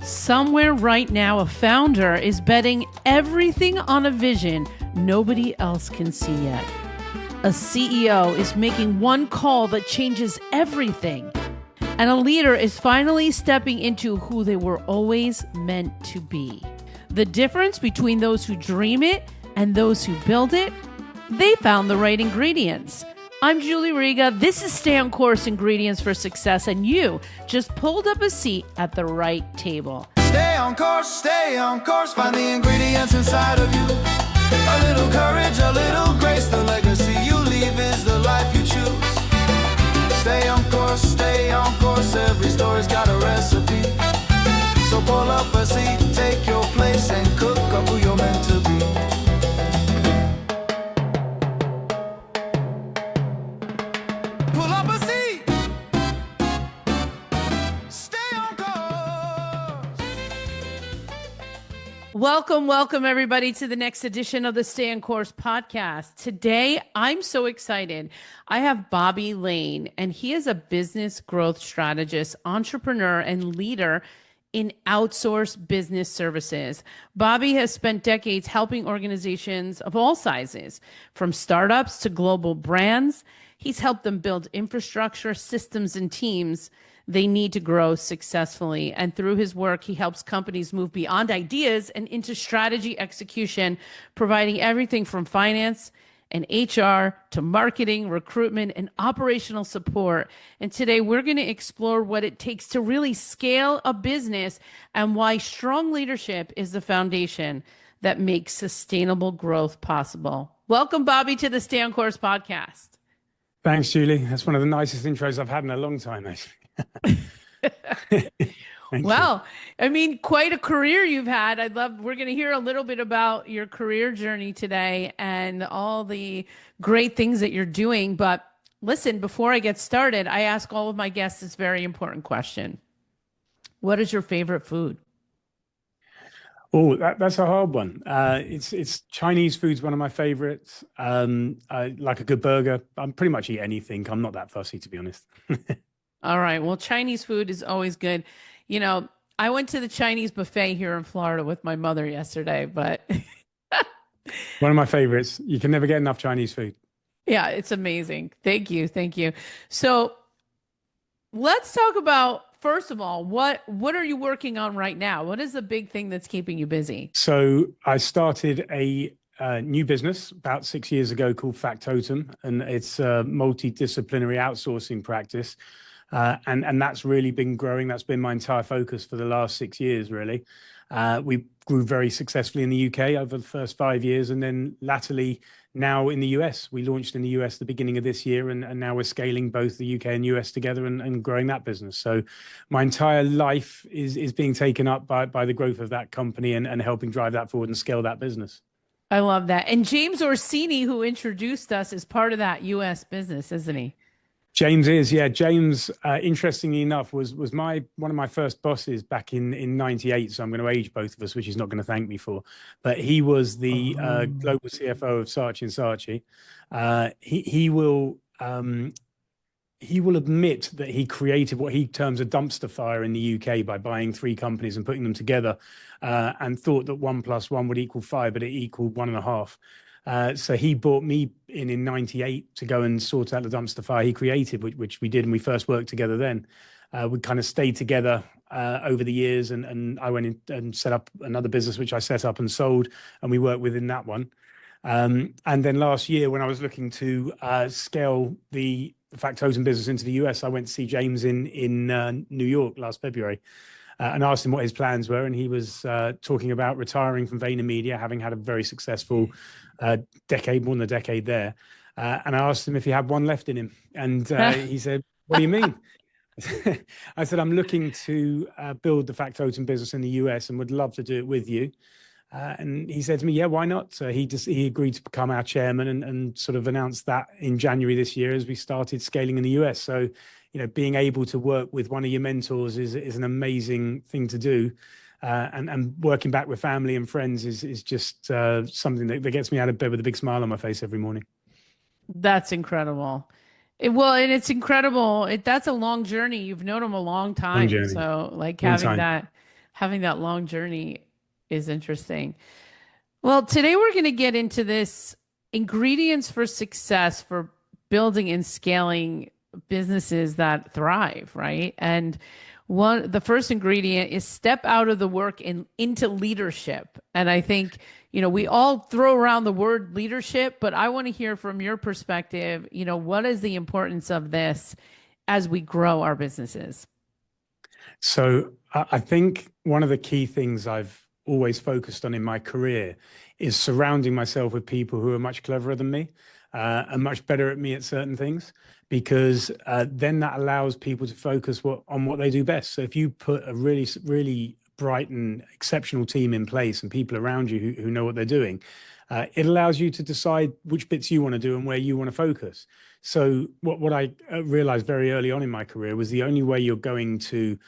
Somewhere right now, a founder is betting everything on a vision nobody else can see yet. A CEO is making one call that changes everything. And a leader is finally stepping into who they were always meant to be. The difference between those who dream it and those who build it? They found the right ingredients. I'm Julie Riga. This is Stay on Course Ingredients for Success, and you just pulled up a seat at the right table. Stay on course, find the ingredients inside of you. A little courage, a little grace, the legacy you leave is the life you choose. Stay on course, every story's got a recipe. So pull up a seat, take your place, and cook up who you're meant to be. Welcome everybody to the next edition of the Stay on Course podcast. Today, I'm so excited. I have Bobby Lane, and he is a business growth strategist, entrepreneur, and leader in outsourced business services. Bobby has spent decades helping organizations of all sizes, from startups to global brands. He's helped them build infrastructure, systems, and teams they need to grow successfully. And through his work, he helps companies move beyond ideas and into strategy execution, providing everything from finance and HR to marketing, recruitment, and operational support. And today we're going to explore what it takes to really scale a business and why strong leadership is the foundation that makes sustainable growth possible. Welcome, Bobby, to the Stay on Course podcast. Thanks, Julie. That's one of the nicest intros I've had in a long time, actually. Well, I mean, quite a career you've had. We're going to hear a little bit about your career journey today and all the great things that you're doing. But listen, before I get started, I ask all of my guests this very important question. What is your favorite food? Oh, that's a hard one. It's Chinese food's one of my favorites. I like a good burger. I'm pretty much eat anything. I'm not that fussy, to be honest. All right. Well, Chinese food is always good. You know, I went to the Chinese buffet here in Florida with my mother yesterday, but one of my favorites. You can never get enough Chinese food. Yeah, it's amazing. Thank you. Thank you. So let's talk about, first of all, what are you working on right now? What is the big thing that's keeping you busy? So I started a new business about 6 years ago called Factotum, and it's a multidisciplinary outsourcing practice. And that's really been growing. That's been my entire focus for the last 6 years, really. We grew very successfully in the UK over the first 5 years, and then latterly now in the US. We launched in the US the beginning of this year, and now we're scaling both the UK and US together and growing that business. So my entire life is being taken up by the growth of that company and helping drive that forward and scale that business. I love that. And James Orsini, who introduced us, is part of that US business, isn't he? James is, yeah. James, interestingly enough, was one of my first bosses back in '98. So I'm going to age both of us, which he's not going to thank me for. But he was the global CFO of Saatchi & Saatchi. He will admit that he created what he terms a dumpster fire in the UK by buying three companies and putting them together, and thought that 1 + 1 would equal 5, but it equaled 1.5. So he brought me in '98 to go and sort out the dumpster fire he created, which we did, and we first worked together then. We kind of stayed together over the years, and I went in and set up another business, which I set up and sold, and we worked within that one. And then last year, when I was looking to scale the Factotum business into the US, I went to see James in New York last February. And asked him what his plans were, and he was talking about retiring from VaynerMedia, having had a very successful decade, more than a decade there. And I asked him if he had one left in him, and he said, "What do you mean?" I said, "I'm looking to build the Factotum business in the US and would love to do it with you." And he said to me, "Yeah, why not?" So he agreed to become our chairman and sort of announced that in January this year as we started scaling in the US. So, you know, being able to work with one of your mentors is an amazing thing to do. And working back with family and friends is just something that gets me out of bed with a big smile on my face every morning. That's incredible. And it's incredible. That's a long journey. You've known him a long time. Long journey. So like Long having time. that, having that long journey is interesting. Well, today we're going to get into this ingredients for success for building and scaling businesses that thrive, right? And the first ingredient is step out of the work and into leadership. And I think, we all throw around the word leadership, but I want to hear from your perspective, what is the importance of this as we grow our businesses? So I think one of the key things I've always focused on in my career is surrounding myself with people who are much cleverer than me and much better at me at certain things, because then that allows people to focus on what they do best. So if you put a really, really bright and exceptional team in place and people around you who know what they're doing, it allows you to decide which bits you want to do and where you want to focus. So what I realized very early on in my career was the only way you're going to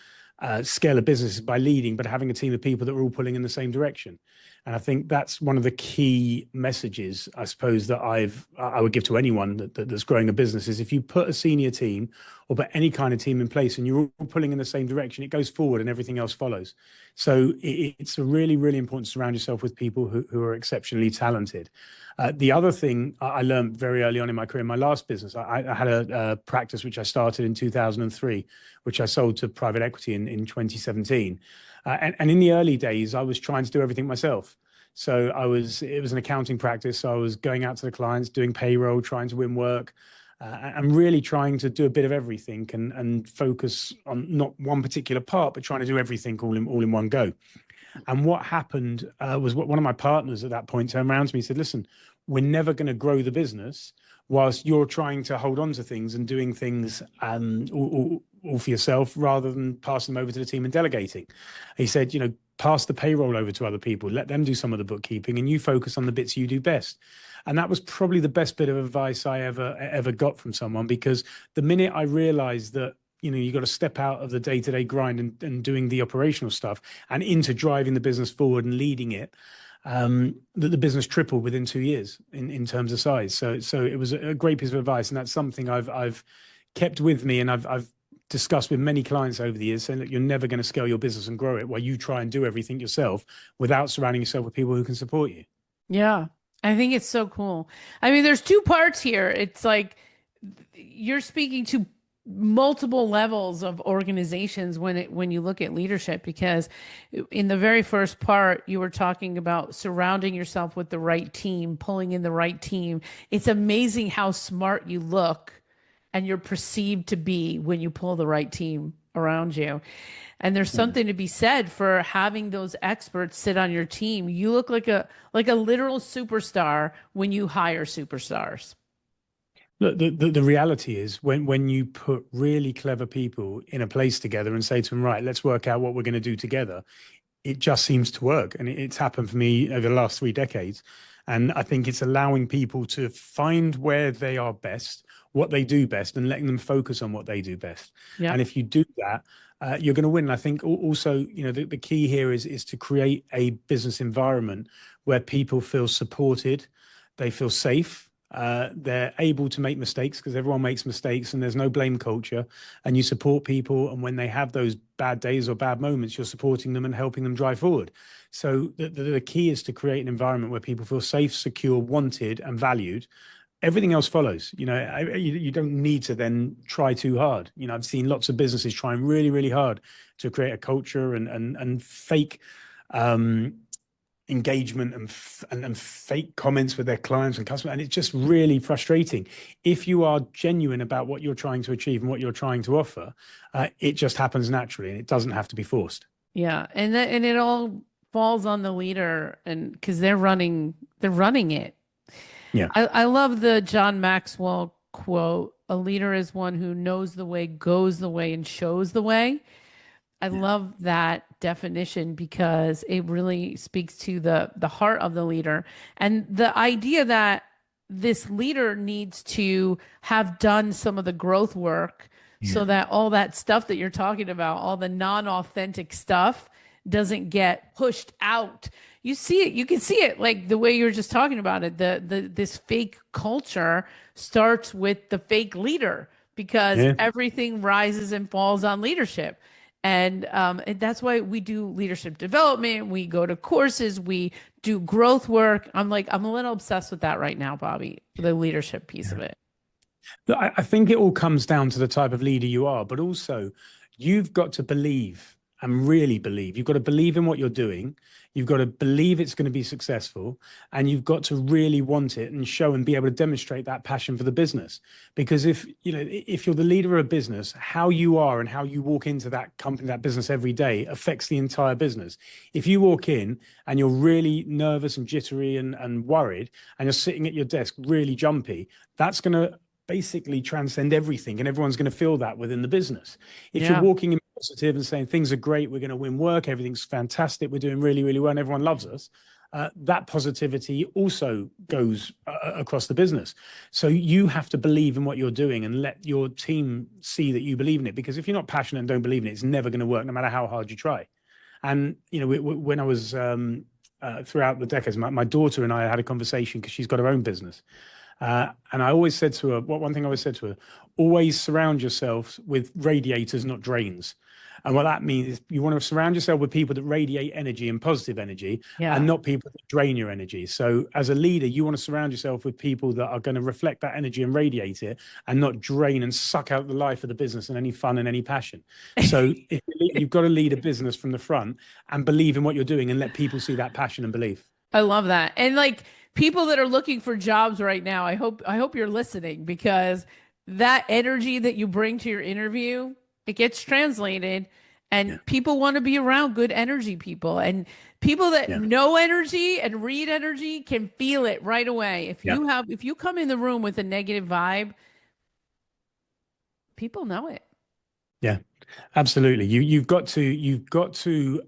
scale a business is by leading, but having a team of people that are all pulling in the same direction. And I think that's one of the key messages, I suppose, that I would give to anyone that's growing a business is if you put a senior team or put any kind of team in place and you're all pulling in the same direction, it goes forward and everything else follows. So it's a really, really important to surround yourself with people who are exceptionally talented. The other thing I learned very early on in my career, in my last business, I had a practice which I started in 2003, which I sold to private equity in 2017. And in the early days, I was trying to do everything myself. So it was an accounting practice. So I was going out to the clients, doing payroll, trying to win work, and really trying to do a bit of everything and focus on not one particular part, but trying to do everything all in one go. And what happened was one of my partners at that point turned around to me and said, listen, we're never going to grow the business whilst you're trying to hold on to things and doing things all for yourself rather than passing them over to the team and delegating. He said, pass the payroll over to other people, let them do some of the bookkeeping and you focus on the bits you do best. And that was probably the best bit of advice I ever got from someone, because the minute I realized that you got to step out of the day-to-day grind and doing the operational stuff and into driving the business forward and leading it, that the business tripled within 2 years in terms of size. So it was a great piece of advice, and that's something I've kept with me, and I've discussed with many clients over the years, saying that you're never going to scale your business and grow it while you try and do everything yourself without surrounding yourself with people who can support you. Yeah, I think it's so cool. I mean, there's two parts here. It's like you're speaking to multiple levels of organizations when you look at leadership, because in the very first part you were talking about surrounding yourself with the right team, pulling in the right team. It's amazing how smart you look and you're perceived to be when you pull the right team around you. And there's something to be said for having those experts sit on your team. You look like a literal superstar when you hire superstars. Look, the reality is when you put really clever people in a place together and say to them, right, let's work out what we're going to do together, it just seems to work. And it's happened for me over the last 3 decades. And I think it's allowing people to find where they are best, what they do best, and letting them focus on what they do best. Yeah. And if you do that, you're going to win. And I think also, the key here is to create a business environment where people feel supported, they feel safe. They're able to make mistakes, because everyone makes mistakes, and there's no blame culture, and you support people. And when they have those bad days or bad moments, you're supporting them and helping them drive forward. So the key is to create an environment where people feel safe, secure, wanted, and valued. Everything else follows. You don't need to then try too hard. I've seen lots of businesses trying really, really hard to create a culture and fake engagement and fake comments with their clients and customers, and it's just really frustrating. If you are genuine about what you're trying to achieve and what you're trying to offer, it just happens naturally, and it doesn't have to be forced. Yeah, and it all falls on the leader, and because they're running it. Yeah, I love the John Maxwell quote: "A leader is one who knows the way, goes the way, and shows the way." I love that definition because it really speaks to the heart of the leader, and the idea that this leader needs to have done some of the growth work so that all that stuff that you're talking about, all the non-authentic stuff, doesn't get pushed out. You see it, you can see it like the way you were just talking about it. This fake culture starts with the fake leader, because everything rises and falls on leadership. And that's why we do leadership development. We go to courses, we do growth work. I'm a little obsessed with that right now, Bobby, the leadership piece of it. Look, I think it all comes down to the type of leader you are, but also you've got to believe and really believe. You've got to believe in what you're doing. You've got to believe it's going to be successful, and you've got to really want it and show and be able to demonstrate that passion for the business. Because if you're the leader of a business, how you are and how you walk into that company, that business every day affects the entire business. If you walk in and you're really nervous and jittery and worried, and you're sitting at your desk really jumpy, that's going to basically transcend everything, and everyone's going to feel that within the business. If you're walking in positive and saying things are great, we're going to win work, everything's fantastic, we're doing really, really well, and everyone loves us, that positivity also goes across the business. So you have to believe in what you're doing and let your team see that you believe in it, because if you're not passionate and don't believe in it, it's never going to work, no matter how hard you try. And when I was throughout the decades, my daughter and I had a conversation, because she's got her own business. And I always said to her, one thing I always said to her, always surround yourself with radiators, not drains. And what that means is you want to surround yourself with people that radiate energy and positive energy, and not people that drain your energy. So as a leader, you want to surround yourself with people that are going to reflect that energy and radiate it, and not drain and suck out the life of the business and any fun and any passion. So you've got to lead a business from the front and believe in what you're doing and let people see that passion and belief. I love that. And people that are looking for jobs right now, I hope you're listening, because that energy that you bring to your interview, it gets translated, and people want to be around good energy people, and people that know energy and read energy can feel it right away. If you come in the room with a negative vibe, people know it. Yeah, absolutely. You've got to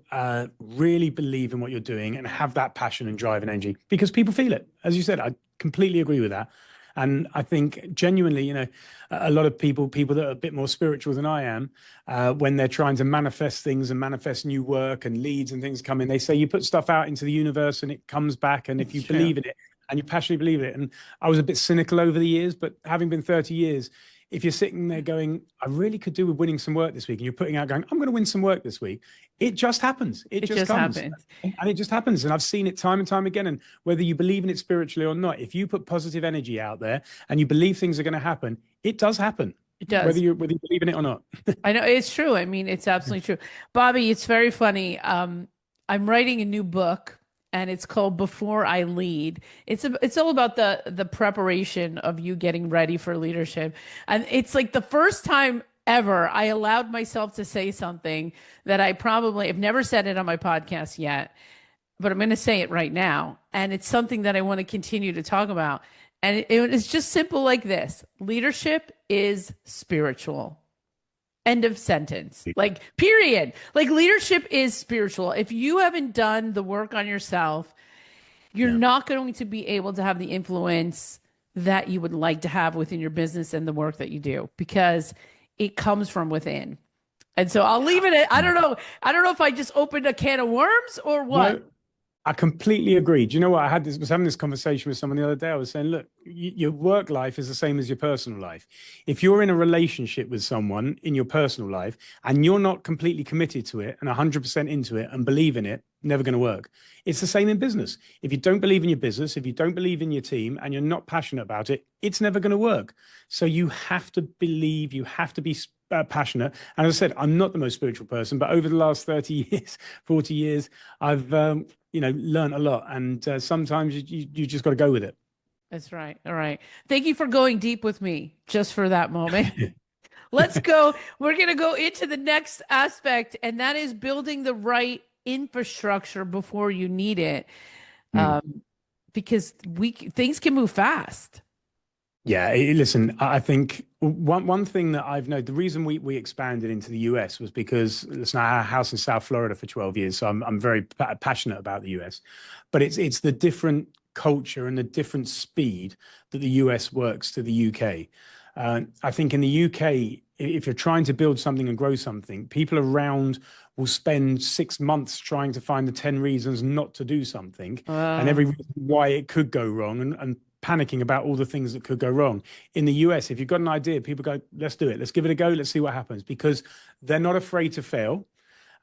really believe in what you're doing and have that passion and drive and energy, because people feel it. As you said, I completely agree with that. And I think genuinely, a lot of people that are a bit more spiritual than I am, when they're trying to manifest things and manifest new work and leads and things come in, they say you put stuff out into the universe and it comes back. And if you believe in it and you passionately believe in it, and I was a bit cynical over the years, but having been 30 years, if you're sitting there going, I really could do with winning some work this week, and you're putting out going, I'm going to win some work this week, it just happens. It just comes. Happens. And it just happens. And I've seen it time and time again. And whether you believe in it spiritually or not, if you put positive energy out there and you believe things are going to happen, it does happen. It does. Whether you believe in it or not. I know, it's true. I mean, it's absolutely true. Bobby, it's very funny. I'm writing a new book, and it's called Before I Lead. It's all about the preparation of you getting ready for leadership. And it's like the first time ever I allowed myself to say something that I probably have never said it on my podcast yet, but I'm going to say it right now. And it's something that I want to continue to talk about. And it's just simple like this: leadership is spiritual. End of sentence. Period. Leadership is spiritual. If you haven't done the work on yourself, you're not going to be able to have the influence that you would like to have within your business and the work that you do, because it comes from within. And so I'll leave it at, I don't know if I just opened a can of worms or what. No, I completely agree. Do you know what? Was having this conversation with someone the other day. I was saying, look, your work life is the same as your personal life. If you're in a relationship with someone in your personal life and you're not completely committed to it and 100% into it and believe in it, never going to work. It's the same in business. If you don't believe in your business, if you don't believe in your team and you're not passionate about it, it's never going to work. So you have to believe, you have to be passionate. And as I said, I'm not the most spiritual person, but over the last 30 years, 40 years, I've learned a lot. And sometimes you just got to go with it. That's right. All right. Thank you for going deep with me just for that moment. Let's go. We're going to go into the next aspect, and that is building the right infrastructure before you need it. Because things can move fast. Yeah, listen, I think one thing that I've known, the reason we expanded into the US was because, listen, I had a house in South Florida for 12 years, so I'm very passionate about the US. But it's the different culture and the different speed that the US works to the UK. I think in the UK, if you're trying to build something and grow something, people around will spend 6 months trying to find the 10 reasons not to do something and every reason why it could go wrong, and panicking about all the things that could go wrong. In the US, if you've got an idea, people go, let's do it. Let's give it a go. Let's see what happens, because they're not afraid to fail.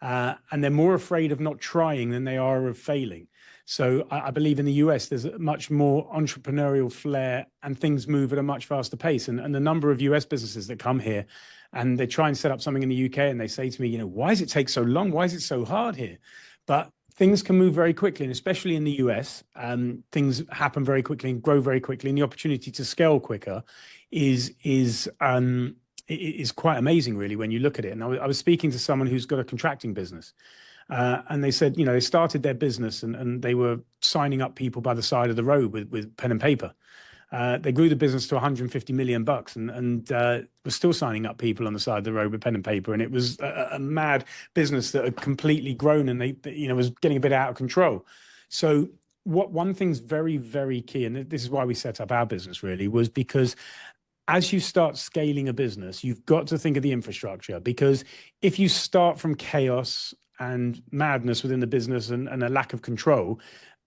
And they're more afraid of not trying than they are of failing. So I believe in the US, there's a much more entrepreneurial flair and things move at a much faster pace. And the number of US businesses that come here and they try and set up something in the UK and they say to me, you know, why does it take so long? Why is it so hard here? But things can move very quickly, and especially in the US, things happen very quickly and grow very quickly. And the opportunity to scale quicker is quite amazing, really, when you look at it. And I was speaking to someone who's got a contracting business, and they said, you know, they started their business and they were signing up people by the side of the road with pen and paper. They grew the business to 150 million bucks and were still signing up people on the side of the road with pen and paper. And it was a mad business that had completely grown and they, you know, was getting a bit out of control. So one thing's very, very key, and this is why we set up our business really, was because as you start scaling a business, you've got to think of the infrastructure, because if you start from chaos and madness within the business and a lack of control,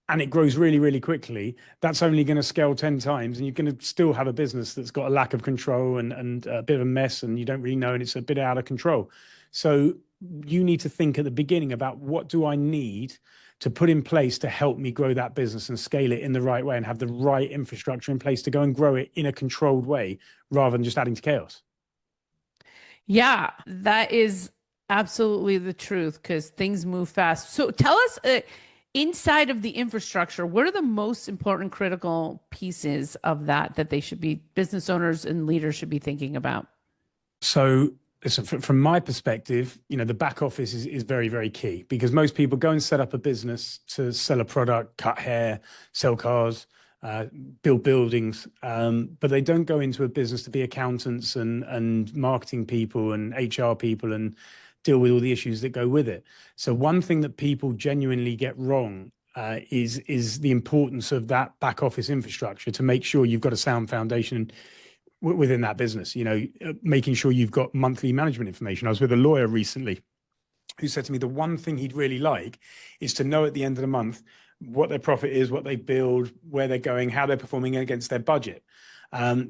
and it grows really, really quickly, that's only going to scale 10 times. And you're going to still have a business that's got a lack of control and a bit of a mess, and you don't really know, and it's a bit out of control. So you need to think at the beginning about, what do I need to put in place to help me grow that business and scale it in the right way and have the right infrastructure in place to go and grow it in a controlled way rather than just adding to chaos. Yeah, that is absolutely the truth, because things move fast. So tell us, inside of the infrastructure, what are the most important critical pieces of that they should be, business owners and leaders should be thinking about? So from my perspective, you know, the back office is very, very key, because most people go and set up a business to sell a product, cut hair, sell cars, build buildings, but they don't go into a business to be accountants and marketing people and HR people and deal with all the issues that go with it. So one thing that people genuinely get wrong is the importance of that back office infrastructure to make sure you've got a sound foundation within that business. You know, making sure you've got monthly management information. I was with a lawyer recently who said to me the one thing he'd really like is to know at the end of the month what their profit is, what they build, where they're going, how they're performing against their budget.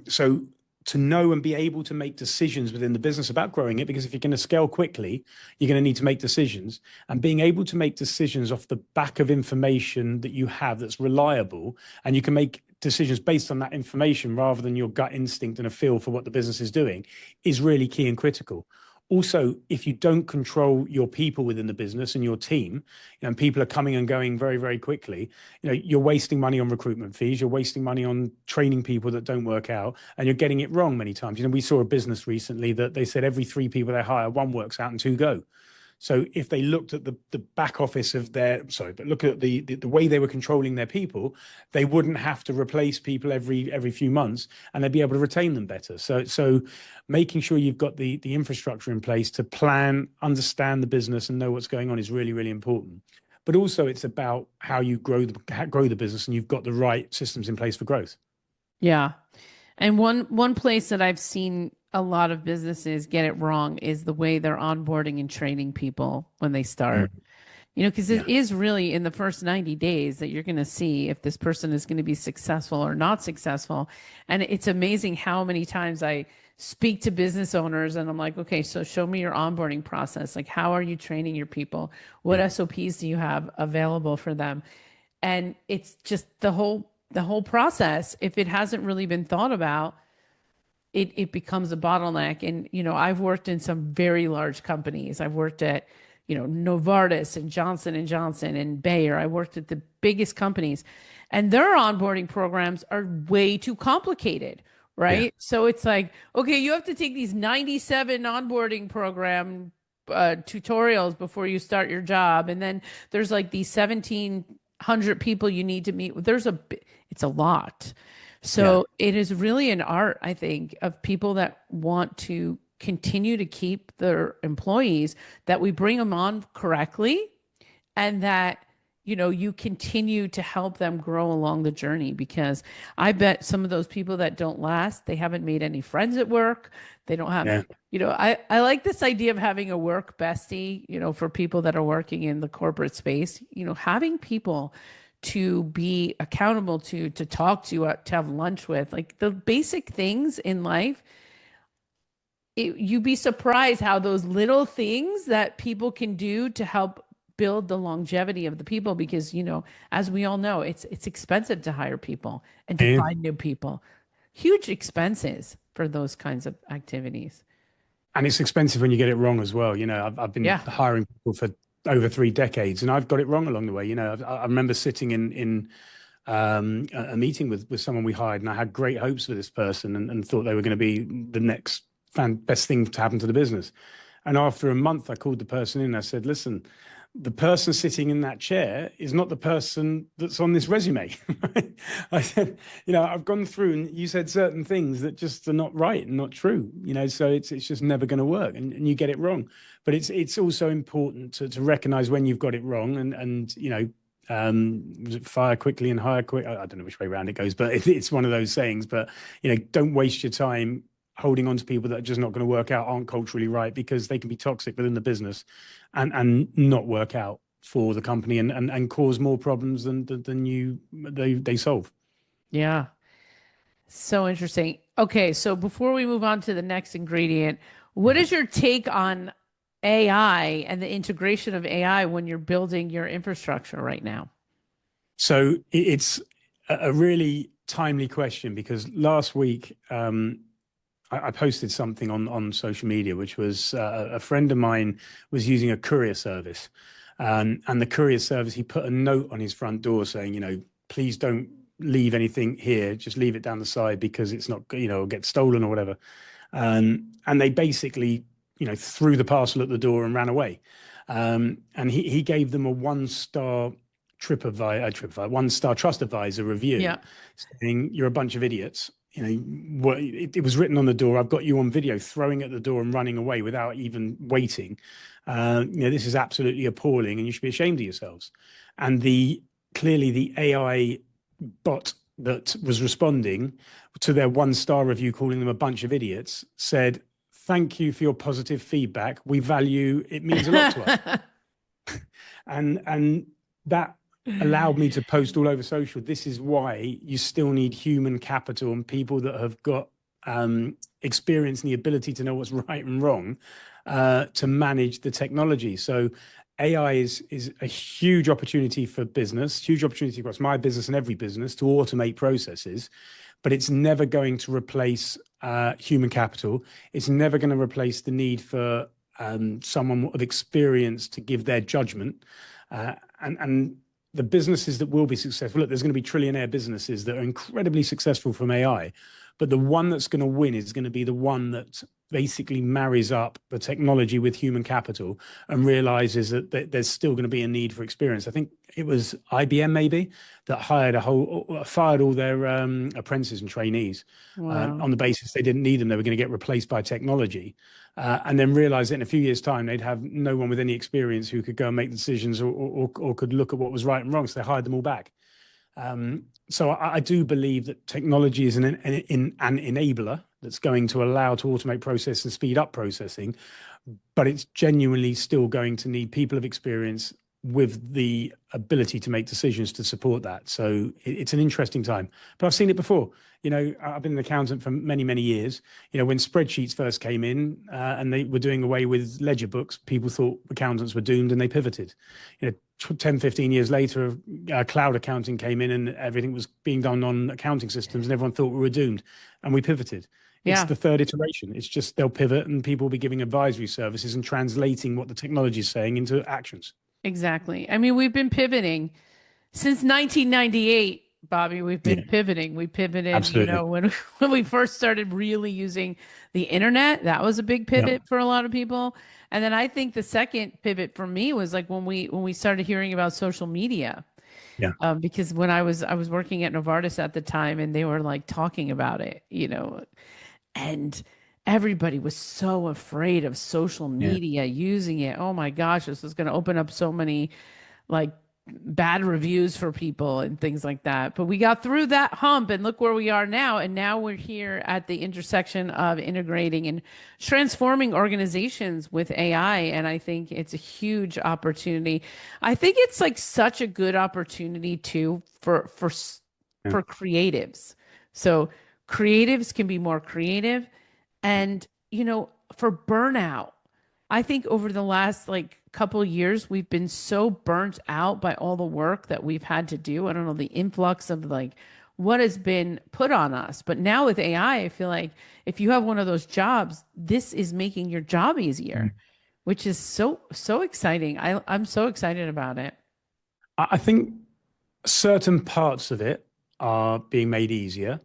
So to know and be able to make decisions within the business about growing it, because if you're going to scale quickly, you're going to need to make decisions, and being able to make decisions off the back of information that you have that's reliable, and you can make decisions based on that information rather than your gut instinct and a feel for what the business is doing, is really key and critical. Also, if you don't control your people within the business and your team, you know, and people are coming and going very, very quickly, you know, you're wasting money on recruitment fees, you're wasting money on training people that don't work out, and you're getting it wrong many times. You know, we saw a business recently that they said every 3 people they hire, 1 works out and 2 go. So if they looked at the back office of look at the way they were controlling their people, they wouldn't have to replace people every few months, and they'd be able to retain them better. So making sure you've got the infrastructure in place to plan, understand the business, and know what's going on is really, really important. But also it's about how you grow the business, and you've got the right systems in place for growth. Yeah. And one place that I've seen a lot of businesses get it wrong is the way they're onboarding and training people when they start. You know, because it is really in the first 90 days that you're going to see if this person is going to be successful or not successful. And it's amazing how many times I speak to business owners and I'm like, okay, so show me your onboarding process. Like, how are you training your people? What SOPs do you have available for them? And it's just the whole process. If it hasn't really been thought about, it becomes a bottleneck. And, you know, I've worked in some very large companies. I've worked at, you know, Novartis and Johnson & Johnson and Bayer. I worked at the biggest companies, and their onboarding programs are way too complicated, right? Yeah. So it's like, okay, you have to take these 97 onboarding program tutorials before you start your job. And then there's like these 1,700 people you need to meet with. It's a lot. So it is really an art, I think, of people that want to continue to keep their employees, that we bring them on correctly, and that, you know, you continue to help them grow along the journey. Because I bet some of those people that don't last, they haven't made any friends at work. They don't have, you know, I like this idea of having a work bestie, you know, for people that are working in the corporate space, you know, having people to be accountable to talk to have lunch with, like the basic things in life. You'd be surprised how those little things that people can do to help build the longevity of the people, because as we all know, it's expensive to hire people and to Yeah. find new people. Huge expenses for those kinds of activities. And it's expensive when you get it wrong as well. I've been Yeah. hiring people for over 3 decades, and I've got it wrong along the way. I remember sitting in a meeting with someone we hired, and I had great hopes for this person and thought they were going to be the next best thing to happen to the business. And after a month, I called the person in and I said, listen, the person sitting in that chair is not the person that's on this resume. I said, I've gone through and you said certain things that just are not right and not true, so it's just never going to work, and you get it wrong. But it's also important to recognize when you've got it wrong, fire quickly and hire quick. I don't know which way around it goes, but it's one of those sayings. But don't waste your time holding on to people that are just not going to work out, aren't culturally right, because they can be toxic within the business and not work out for the company and cause more problems than they solve. Yeah. So interesting. Okay, so before we move on to the next ingredient, what is your take on AI and the integration of AI when you're building your infrastructure right now? So it's a really timely question, because last week I posted something on social media, which was a friend of mine was using a courier service. And the courier service, he put a note on his front door saying, please don't leave anything here, just leave it down the side because it's not, it'll get stolen or whatever. And they basically, threw the parcel at the door and ran away. And he gave them a 1-star TripAdvisor, 1-star TrustAdvisor review, Yeah. saying you're a bunch of idiots. It was written on the door. I've got you on video throwing at the door and running away without even waiting. This is absolutely appalling, and you should be ashamed of yourselves. And clearly the AI bot that was responding to their 1-star review, calling them a bunch of idiots, said, "Thank you for your positive feedback. We value it. Means a lot to us." And that allowed me to post all over social. This is why you still need human capital and people that have got experience and the ability to know what's right and wrong to manage the technology. So AI is a huge opportunity for business, huge opportunity across my business and every business to automate processes, but it's never going to replace human capital. It's never going to replace the need for someone of experience to give their judgment. And the businesses that will be successful, look, there's going to be trillionaire businesses that are incredibly successful from AI, but the one that's going to win is going to be the one that basically marries up the technology with human capital and realizes that there's still going to be a need for experience. I think it was IBM maybe that fired all their apprentices and trainees on the basis they didn't need them. They were going to get replaced by technology, and then realized that in a few years' time they'd have no one with any experience who could go and make decisions or could look at what was right and wrong. So they hired them all back. So I do believe that technology is an enabler that's going to allow to automate process and speed up processing, but it's genuinely still going to need people of experience with the ability to make decisions to support that. So it's an interesting time, but I've seen it before. I've been an accountant for many, many years. When spreadsheets first came in and they were doing away with ledger books, people thought accountants were doomed and they pivoted. 10, 15 years later, cloud accounting came in and everything was being done on accounting systems and everyone thought we were doomed and we pivoted. It's the third iteration. It's just they'll pivot and people will be giving advisory services and translating what the technology is saying into actions. Exactly. I mean, we've been pivoting since 1998, Bobby. We've been pivoting. We pivoted, Absolutely. When we first started really using the internet, that was a big pivot for a lot of people. And then I think the second pivot for me was like when we started hearing about social media. Yeah. Because when I was working at Novartis at the time and they were like talking about it, and everybody was so afraid of social media using it. Oh my gosh, this is going to open up so many like bad reviews for people and things like that. But we got through that hump and look where we are now. And now we're here at the intersection of integrating and transforming organizations with AI. And I think it's a huge opportunity. I think it's like such a good opportunity too for creatives. So creatives can be more creative and, for burnout. I think over the last like couple of years, we've been so burnt out by all the work that we've had to do. I don't know, the influx of like what has been put on us. But now with AI, I feel like if you have one of those jobs, this is making your job easier, which is so exciting. I'm so excited about it. I think certain parts of it are being made easier.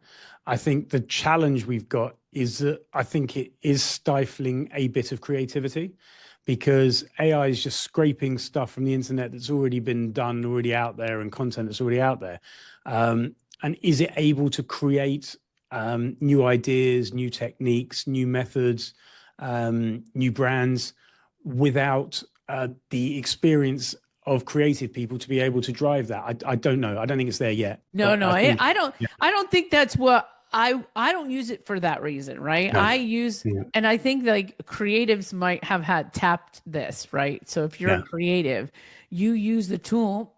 I think the challenge we've got is that I think it is stifling a bit of creativity because AI is just scraping stuff from the internet that's already been done, already out there, and content that's already out there. And is it able to create new ideas, new techniques, new methods, new brands without the experience of creative people to be able to drive that? I don't know. I don't think it's there yet. No, no, I think, I don't think that's what I don't use it for that reason, right? no. I use, and I think like creatives might have had tapped this, right? So if you're a creative, you use the tool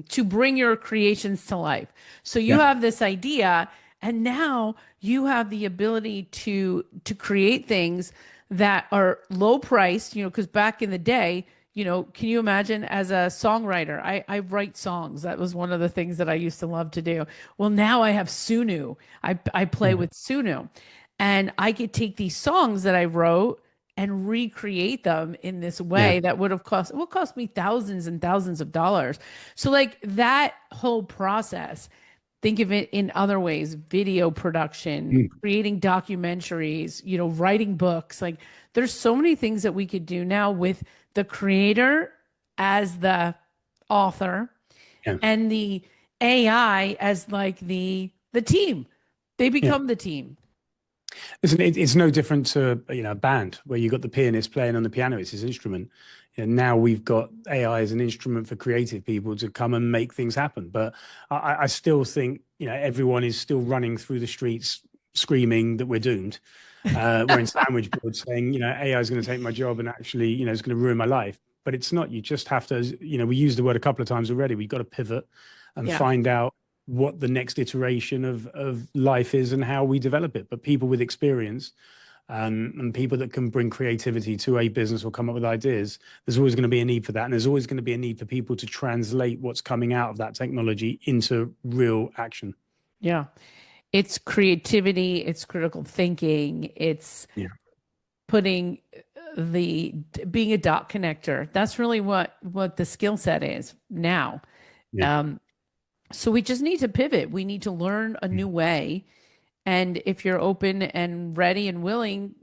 to bring your creations to life. So you have this idea, and now you have the ability to create things that are low priced, because back in the day, can you imagine as a songwriter? I write songs. That was one of the things that I used to love to do. Well, now I have Sunu. I play with Sunu, and I could take these songs that I wrote and recreate them in this way that would have cost me thousands and thousands of dollars. So like that whole process, think of it in other ways: video production, creating documentaries, writing books. Like there's so many things that we could do now with the creator as the author and the AI as like the team. They become the team. Listen, it's no different to a band where you've got the pianist playing on the piano. It's his instrument. And now we've got AI as an instrument for creative people to come and make things happen. But I still think everyone is still running through the streets screaming that we're doomed. We're in sandwich boards saying AI is going to take my job and actually it's going to ruin my life. But it's not. You just have to. We used the word a couple of times already. We've got to pivot and find out what the next iteration of life is and how we develop it. But people with experience and people that can bring creativity to a business or come up with ideas, there's always going to be a need for that. And there's always going to be a need for people to translate what's coming out of that technology into real action. Yeah. It's creativity, it's critical thinking, it's being a dot connector. That's really what the skill set is now. So we just need to pivot. We need to learn a new way. And if you're open and ready and willing,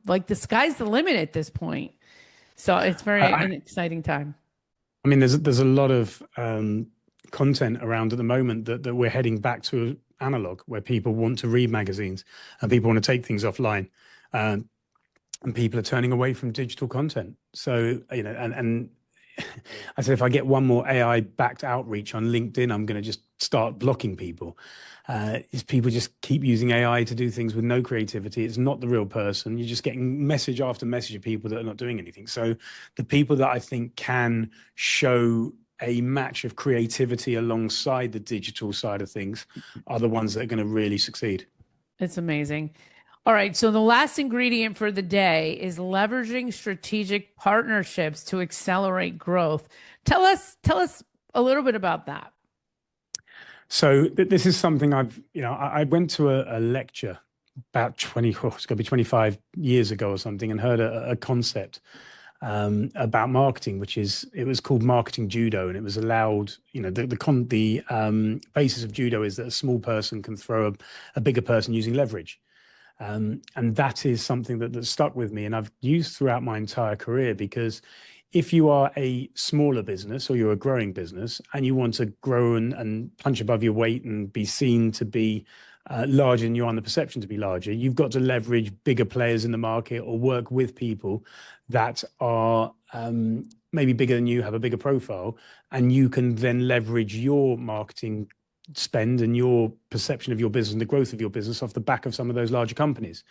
like the sky's the limit at this point. So it's an exciting time. I mean, there's a lot of content around at the moment that we're heading back to analog, where people want to read magazines and people want to take things offline, and people are turning away from digital content. So and I said, if I get one more AI backed outreach on LinkedIn, I'm going to just start blocking people. Is people just keep using AI to do things with no creativity. It's not the real person. You're just getting message after message of people that are not doing anything. So the people that I think can show a match of creativity alongside the digital side of things are the ones that are going to really succeed. It's amazing. All right. So the last ingredient for the day is leveraging strategic partnerships to accelerate growth. Tell us a little bit about that. So this is something I went to a lecture about it's going to be 25 years ago or something, and heard a concept about marketing, it was called marketing judo, and it was allowed. The basis of judo is that a small person can throw a bigger person using leverage, and that is something that stuck with me, and I've used throughout my entire career. Because if you are a smaller business or you're a growing business and you want to grow and punch above your weight and be seen to be larger than you are on the perception to be larger. You've got to leverage bigger players in the market or work with people that are maybe bigger than you, have a bigger profile, and you can then leverage your marketing spend and your perception of your business and the growth of your business off the back of some of those larger companies.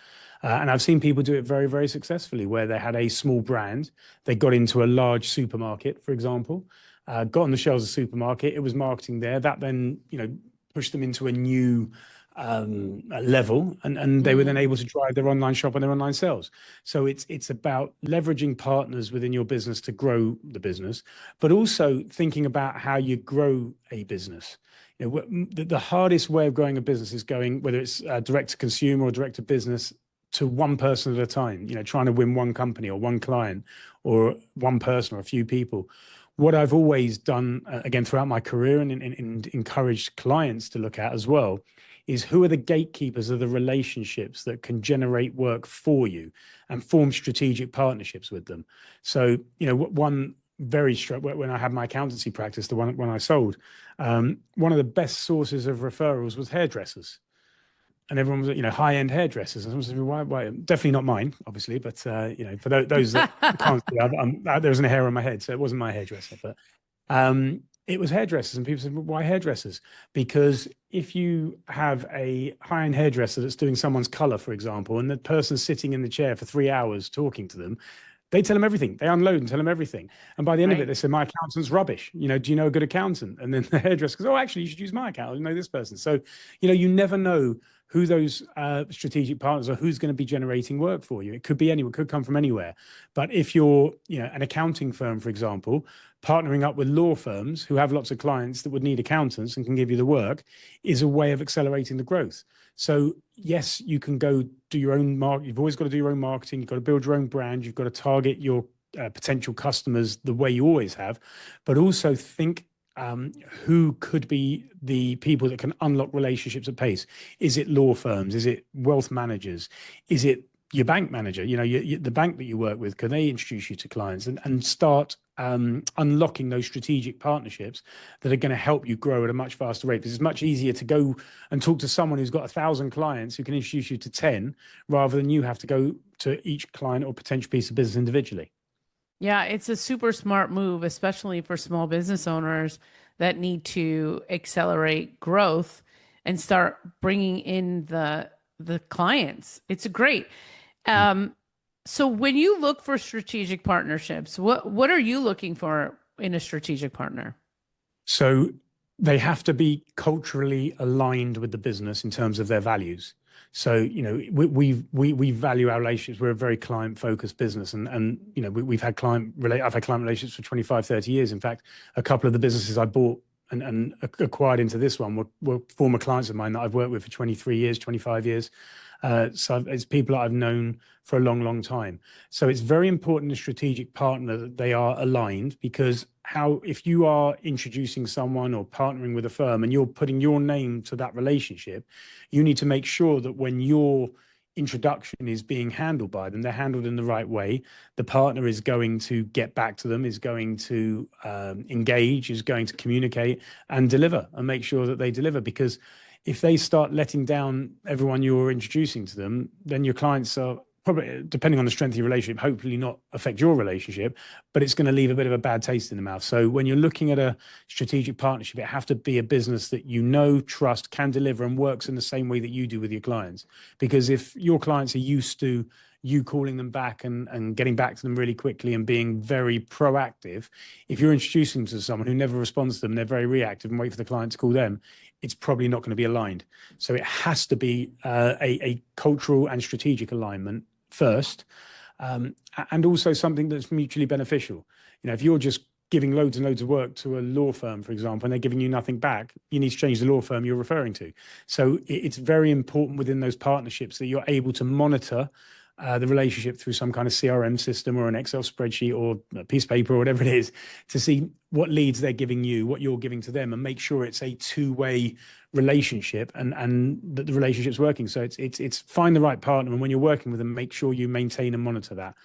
And I've seen people do it very, very successfully, where they had a small brand, they got into a large supermarket, for example, got on the shelves of the supermarket, it was marketing there, that then, pushed them into a new level, and they were then able to drive their online shop and their online sales. So it's about leveraging partners within your business to grow the business, but also thinking about how you grow a business. The hardest way of growing a business is going, whether it's direct to consumer or direct to business, to one person at a time, trying to win one company or one client or one person or a few people. What I've always done, again, throughout my career and encouraged clients to look at as well, is who are the gatekeepers of the relationships that can generate work for you and form strategic partnerships with them. So, one very when I had my accountancy practice, the one when I sold, one of the best sources of referrals was hairdressers. And everyone was, high-end hairdressers. And someone said, why? Definitely not mine, obviously. But, for those that can't see, there wasn't a hair on my head, so it wasn't my hairdresser. But it was hairdressers. And people said, well, why hairdressers? Because if you have a high-end hairdresser that's doing someone's color, for example, and the person's sitting in the chair for 3 hours talking to them, they tell them everything. They unload and tell them everything. And by the end of it, they say, my accountant's rubbish. Do you know a good accountant? And then the hairdresser goes, oh, actually, you should use my accountant. You know this person. So, you never know who those strategic partners are, who's going to be generating work for you. It could be anyone, could come from anywhere. But if you're, an accounting firm, for example, partnering up with law firms who have lots of clients that would need accountants and can give you the work, is a way of accelerating the growth. So yes, you can go do your own market. You've always got to do your own marketing. You've got to build your own brand. You've got to target your potential customers the way you always have, but also think who could be the people that can unlock relationships at pace. Is it law firms? Is it wealth managers? Is it your bank manager? The bank that you work with, can they introduce you to clients and start unlocking those strategic partnerships that are going to help you grow at a much faster rate? Because it's much easier to go and talk to someone who's got 1,000 clients who can introduce you to 10, rather than you have to go to each client or potential piece of business individually. Yeah, it's a super smart move, especially for small business owners that need to accelerate growth and start bringing in the clients. It's great. So when you look for strategic partnerships, what are you looking for in a strategic partner? So they have to be culturally aligned with the business in terms of their values. So, we value our relationships. We're a very client-focused business, and I've had client relationships for 25, 30 years. In fact, a couple of the businesses I bought and acquired into this one were former clients of mine that I've worked with for 23 years, 25 years. So it's people that I've known for a long, long time. So it's very important, a strategic partner, that they are aligned, because if you are introducing someone or partnering with a firm and you're putting your name to that relationship, you need to make sure that when your introduction is being handled by them, they're handled in the right way. The partner is going to get back to them, is going to engage, is going to communicate and deliver, and make sure that they deliver. Because if they start letting down everyone you're introducing to them, then your clients are probably, depending on the strength of your relationship, hopefully not affect your relationship, but it's going to leave a bit of a bad taste in the mouth. So when you're looking at a strategic partnership, it has to be a business that trust, can deliver, and works in the same way that you do with your clients. Because if your clients are used to you calling them back and getting back to them really quickly and being very proactive, if you're introducing them to someone who never responds to them, they're very reactive and wait for the client to call them, it's probably not going to be aligned. So it has to be a cultural and strategic alignment first, and also something that's mutually beneficial. If you're just giving loads and loads of work to a law firm, for example, and they're giving you nothing back, you need to change the law firm you're referring to. So it's very important within those partnerships that you're able to monitor the relationship through some kind of CRM system or an Excel spreadsheet or a piece of paper or whatever it is, to see what leads they're giving you, what you're giving to them, and make sure it's a two-way relationship and that the relationship's working. So it's find the right partner, and when you're working with them, make sure you maintain and monitor that.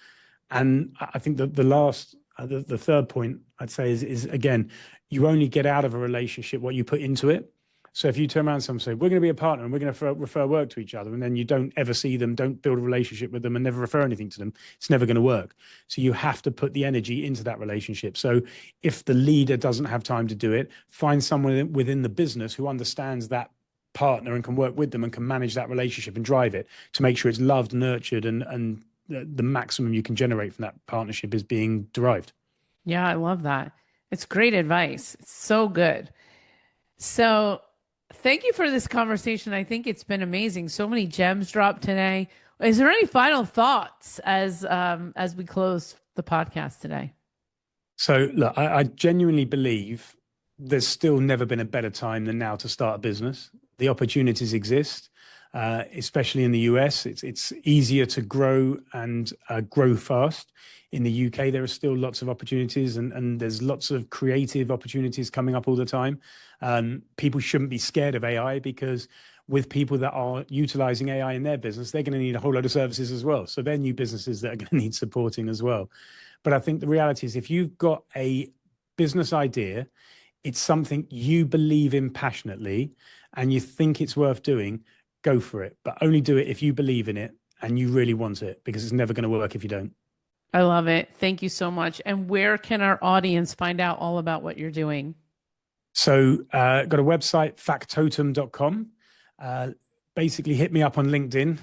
And I think that the third point I'd say is again, you only get out of a relationship what you put into it. So if you turn around to someone and say, we're going to be a partner and we're going to refer work to each other, and then you don't ever see them, don't build a relationship with them and never refer anything to them, it's never going to work. So you have to put the energy into that relationship. So if the leader doesn't have time to do it, find someone within the business who understands that partner and can work with them and can manage that relationship and drive it to make sure it's loved, nurtured, and the maximum you can generate from that partnership is being derived. Yeah, I love that. It's great advice. It's so good. So thank you for this conversation. I think it's been amazing. So many gems dropped today. Is there any final thoughts as we close the podcast today? So look, I genuinely believe there's still never been a better time than now to start a business. The opportunities exist, especially in the US. It's easier to grow and grow fast. In the UK, there are still lots of opportunities, and there's lots of creative opportunities coming up all the time. People shouldn't be scared of AI, because with people that are utilizing AI in their business, they're going to need a whole lot of services as well. So they're new businesses that are going to need supporting as well. But I think the reality is, if you've got a business idea, it's something you believe in passionately and you think it's worth doing, go for it. But only do it if you believe in it and you really want it, because it's never going to work if you don't. I love it. Thank you so much. And where can our audience find out all about what you're doing? So got a website, factotum.com. Basically hit me up on LinkedIn.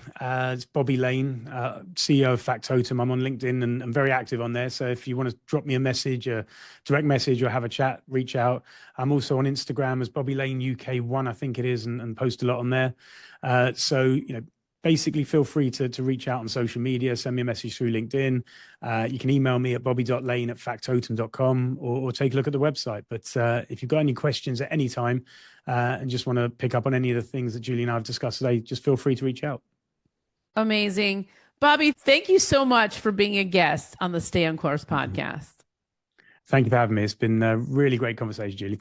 It's Bobby Lane, CEO of Factotum. I'm on LinkedIn and I'm very active on there. So if you want to drop me a message, a direct message, or have a chat, reach out. I'm also on Instagram as Bobby Lane UK1, I think it is, and post a lot on there. So, basically feel free to reach out on social media, send me a message through LinkedIn. You can email me at bobby.lane@factotum.com, or take a look at the website. But if you've got any questions at any time and just want to pick up on any of the things that Julie and I have discussed today, just feel free to reach out. Amazing. Bobby, thank you so much for being a guest on the Stay on Course podcast. Thank you for having me. It's been a really great conversation, Julie.